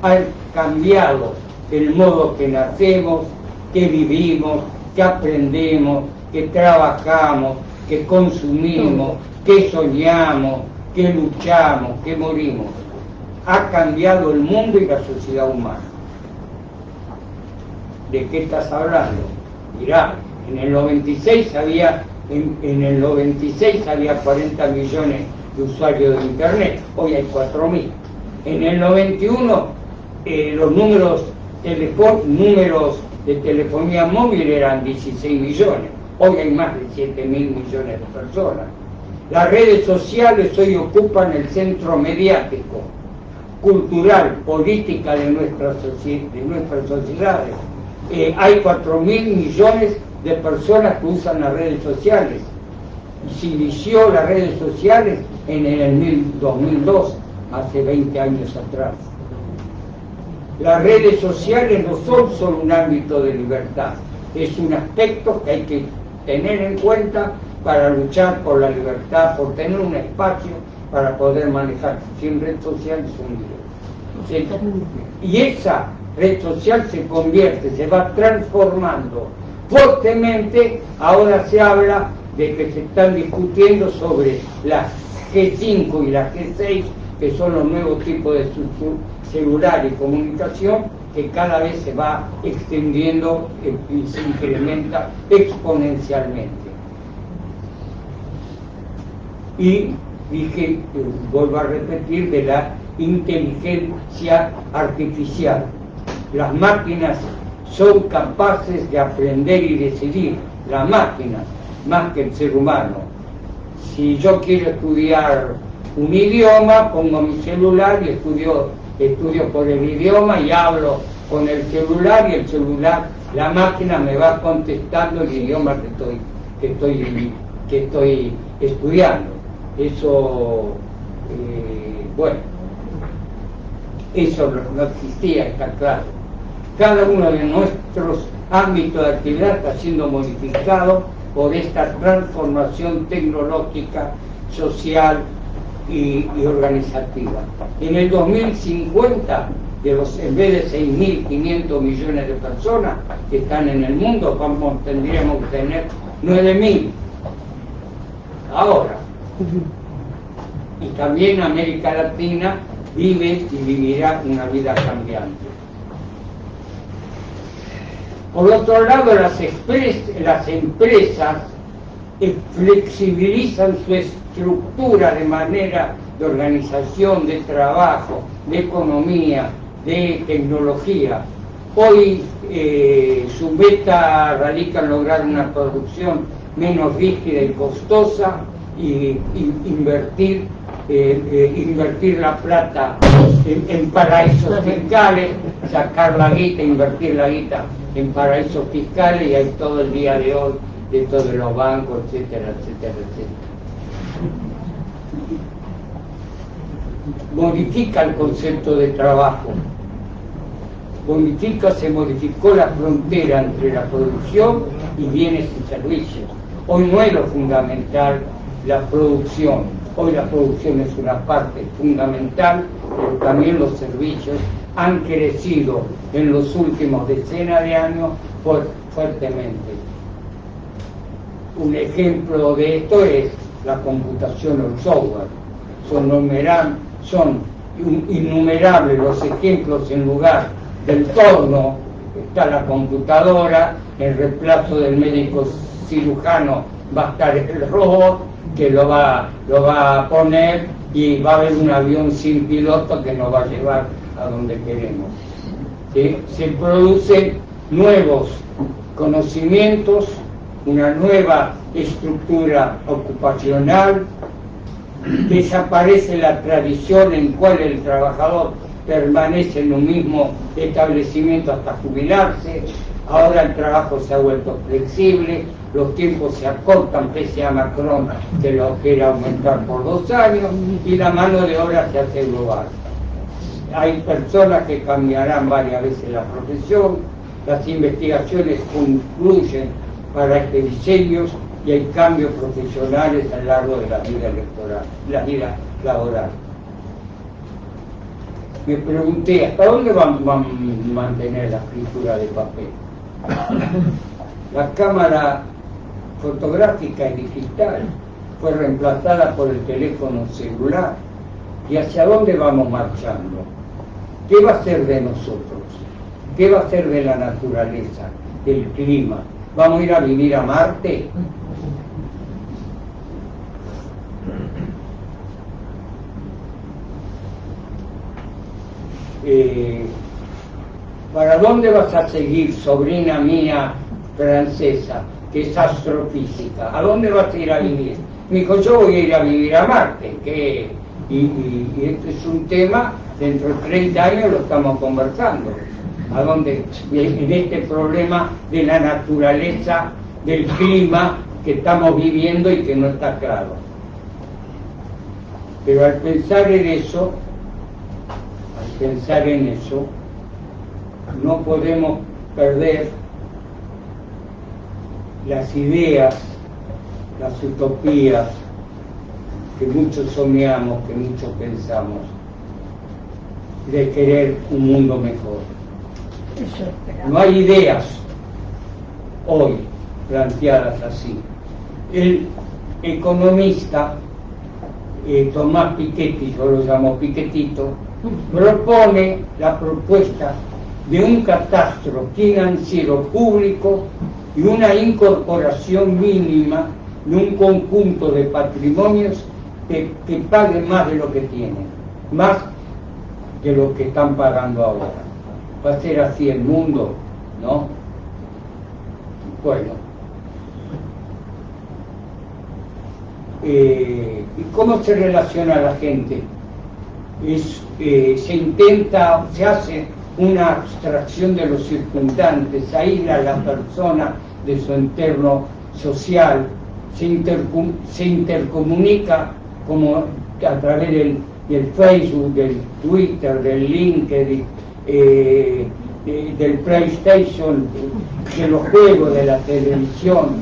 Ha cambiado el modo que nacemos, que vivimos, que aprendemos, que trabajamos, que consumimos, que soñamos, que luchamos, que morimos. Ha cambiado el mundo y la sociedad humana. ¿De qué estás hablando? Mirá, en el 96 había 40 millones de usuarios de Internet, hoy hay 4.000. En el 91 los números de telefonía móvil eran 16 millones, hoy hay más de 7.000 millones de personas. Las redes sociales hoy ocupan el centro mediático, cultural, política de nuestras sociedades. Hay 4.000 millones de personas que usan las redes sociales. Se inició las redes sociales en el 2002, hace 20 años atrás. Las redes sociales no son solo un ámbito de libertad, es un aspecto que hay que tener en cuenta para luchar por la libertad, por tener un espacio para poder manejar. Sin red social es un lío. Y esa red social se va transformando fuertemente. Ahora se habla de que se están discutiendo sobre las G5 y las G6, que son los nuevos tipos de celular y comunicación, que cada vez se va extendiendo y se incrementa exponencialmente. Y dije, vuelvo a repetir, de la inteligencia artificial. Las máquinas son capaces de aprender y decidir, las máquinas, más que el ser humano. Si yo quiero estudiar un idioma, pongo mi celular y estudio por el idioma y hablo con el celular, y el celular, la máquina me va contestando el idioma que estoy estudiando. Eso, bueno, eso no existía, está claro. Cada uno de nuestros ámbitos de actividad está siendo modificado por esta transformación tecnológica, social y organizativa. En el 2050, en vez de 6.500 millones de personas que están en el mundo, tendríamos que tener 9.000. Ahora, y también América Latina vive y vivirá una vida cambiante. Por otro lado, las empresas flexibilizan su estructura de manera de organización, de trabajo, de economía, de tecnología. Hoy su meta radica en lograr una producción menos rígida y costosa y invertir la plata en paraísos fiscales, sacar la guita, invertir la guita en paraísos fiscales, y hay todo el día de hoy de todos los bancos, etcétera, etcétera, etcétera. Modifica el concepto de trabajo. Se modificó la frontera entre la producción y bienes y servicios. Hoy no es lo fundamental la producción. Hoy la producción es una parte fundamental, pero también los servicios han crecido en los últimos decenas de años fuertemente. Un ejemplo de esto es la computación o el software. Son innumerables los ejemplos. En lugar del torno está la computadora, en reemplazo del médico cirujano va a estar el robot que lo va a poner, y va a haber un avión sin piloto que nos va a llevar a donde queremos. ¿Sí? Se producen nuevos conocimientos, una nueva estructura ocupacional, desaparece la tradición en cual el trabajador permanece en un mismo establecimiento hasta jubilarse. Ahora el trabajo se ha vuelto flexible, los tiempos se acortan, pese a Macron que lo quiere aumentar por 2 años, y la mano de obra se hace global. Hay personas que cambiarán varias veces la profesión, las investigaciones concluyen para este diseño, y hay cambios profesionales a lo largo de la vida vida laboral. Me pregunté, ¿hasta dónde van a mantener la escritura de papel? La cámara fotográfica y digital fue reemplazada por el teléfono celular. ¿Y hacia dónde vamos marchando? ¿Qué va a ser de nosotros? ¿Qué va a ser de la naturaleza, del clima? ¿Vamos a ir a vivir a Marte? ¿Para dónde vas a seguir, sobrina mía francesa, que es astrofísica? ¿A dónde vas a ir a vivir? Me dijo, yo voy a ir a vivir a Marte, y este es un tema, dentro de 30 años lo estamos conversando. ¿A dónde? En este problema de la naturaleza, del clima que estamos viviendo y que no está claro. Pero al pensar en eso, no podemos perder las ideas, las utopías que muchos soñamos, que muchos pensamos, de querer un mundo mejor. No hay ideas hoy planteadas así. El economista Tomás Piketty, yo lo llamo Piketito, propone la propuesta de un catastro financiero público y una incorporación mínima de un conjunto de patrimonios que pague más de lo que tienen, más de lo que están pagando ahora. ¿Va a ser así el mundo? ¿No? Bueno. ¿Y cómo se relaciona la gente? Se hace una abstracción de los circunstantes, aísla a la persona de su entorno social, se intercomunica como a través del Facebook, del Twitter, del LinkedIn, del PlayStation, de los juegos, de la televisión,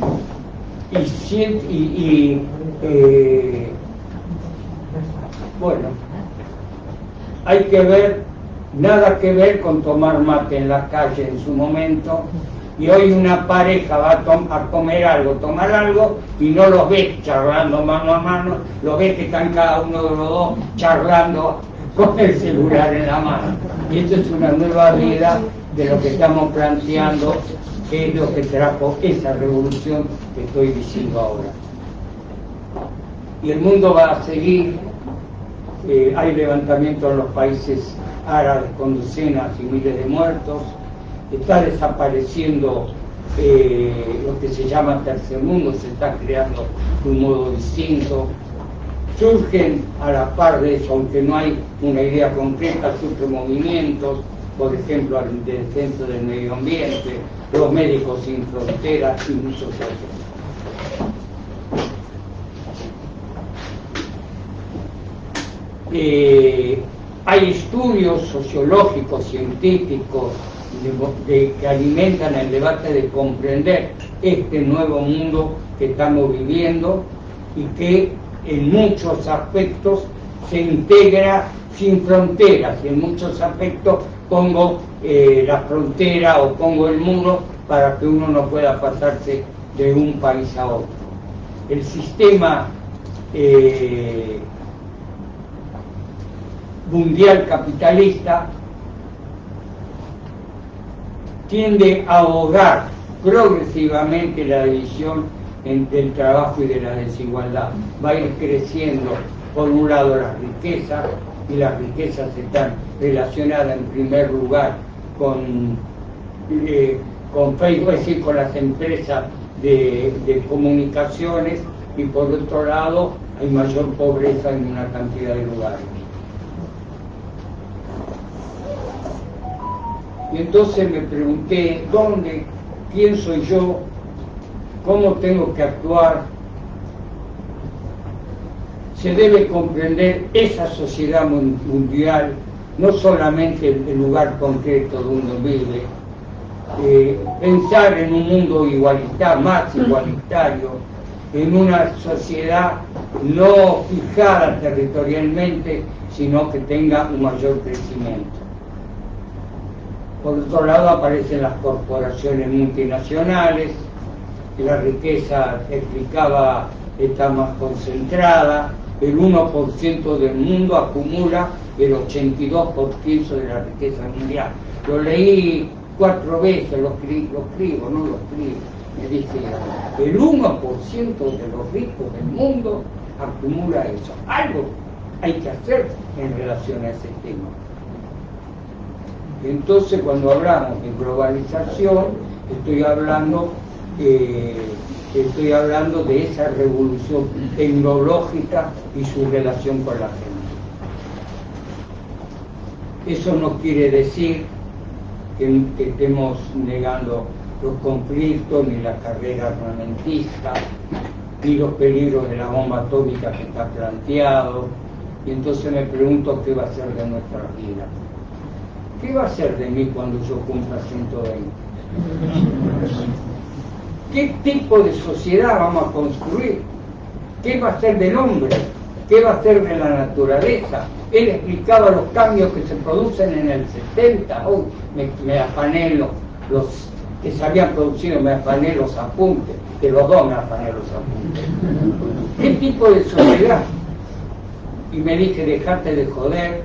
bueno, hay que ver, nada que ver con tomar mate en la calle en su momento, y hoy una pareja va a comer algo, tomar algo, y no los ves charlando mano a mano, los ves que están cada uno de los dos charlando con el celular en la mano. Y esto es una nueva vida de lo que estamos planteando, que es lo que trajo esa revolución que estoy diciendo ahora. Y el mundo va a seguir, hay levantamientos en los países árabes con decenas y miles de muertos, está desapareciendo lo que se llama tercer mundo, se está creando de un modo distinto. Surgen a la par de eso, aunque no hay una idea concreta, surgen movimientos, por ejemplo, al descenso del medio ambiente, los médicos sin fronteras y muchos otros. Hay estudios sociológicos, científicos, que alimentan el debate de comprender este nuevo mundo que estamos viviendo y que en muchos aspectos se integra sin fronteras, y en muchos aspectos pongo la frontera o pongo el muro para que uno no pueda pasarse de un país a otro. El sistema mundial capitalista tiende a ahogar progresivamente la división del trabajo y de la desigualdad. Va a ir creciendo, por un lado, las riquezas, y las riquezas están relacionadas en primer lugar con Facebook, es decir, con las empresas de comunicaciones, y por otro lado hay mayor pobreza en una cantidad de lugares. Y entonces me pregunté, ¿quién soy yo? ¿Cómo tengo que actuar? Se debe comprender esa sociedad mundial, no solamente el lugar concreto donde vive, pensar en un mundo igualitario, más igualitario, en una sociedad no fijada territorialmente, sino que tenga un mayor crecimiento. Por otro lado aparecen las corporaciones multinacionales, la riqueza, explicaba, está más concentrada, el 1% del mundo acumula el 82% de la riqueza mundial. Lo leí 4 veces, lo escribo, me dice, el 1% de los ricos del mundo acumula eso. Algo hay que hacer en relación a ese tema. Entonces, cuando hablamos de globalización, estoy hablando de esa revolución tecnológica y su relación con la gente. Eso no quiere decir que estemos negando los conflictos, ni la carrera armamentista, ni los peligros de la bomba atómica que está planteado. Y entonces me pregunto qué va a ser de nuestra vida. ¿Qué va a ser de mí cuando yo cumpla 120? ¿Qué tipo de sociedad vamos a construir? ¿Qué va a ser del hombre? ¿Qué va a ser de la naturaleza? Él explicaba los cambios que se producen en el 70. Hoy me afané los que se habían producido, me afané los apuntes. De los dos me afané los apuntes. ¿Qué tipo de sociedad? Y me dije, dejate de joder,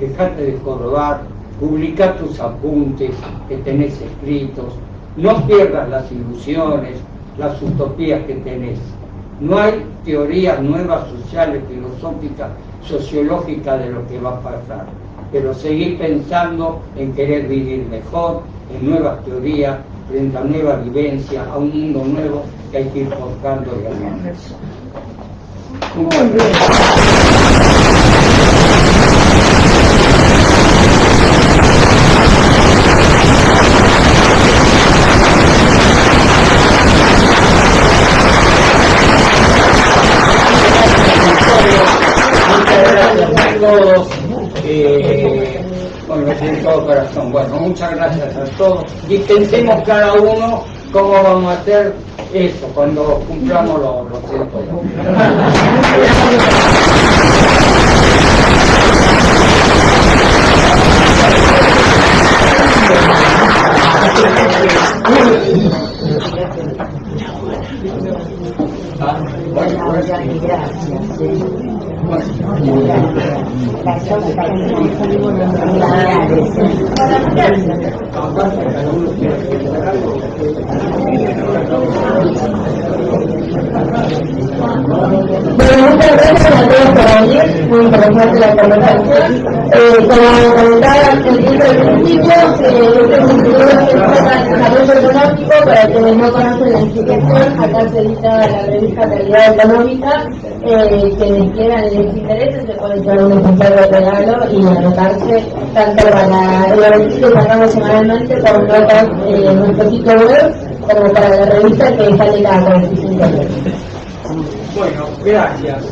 dejate de jorobar, publica tus apuntes que tenés escritos, no pierdas las ilusiones, las utopías que tenés. No hay teorías nuevas sociales, filosóficas, sociológicas de lo que va a pasar. pero seguir pensando en querer vivir mejor, en nuevas teorías, frente a nuevas vivencias, a un mundo nuevo que hay que ir forjando y armando. Muy bien. Muchas gracias a todos. Bueno, de todo corazón. Bueno, muchas gracias a todos. Y pensemos cada uno cómo vamos a hacer eso cuando cumplamos los 100 años. Bueno, muchas gracias a todos por venir, muy interesante la conversación. Como comentaba el principio, este instituto se enfoca en desarrollo económico. Para quienes no conocen la institución, acá se edita la revista Realidad Económica, quienes quieran y les interese se pueden llevar un ejemplar de regalo y anotarse tanto para el beneficio que sacamos semanalmente por notas en nuestro sitio web como para la revista que sale cada 45 días. Bueno, gracias.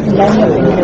El año que viene,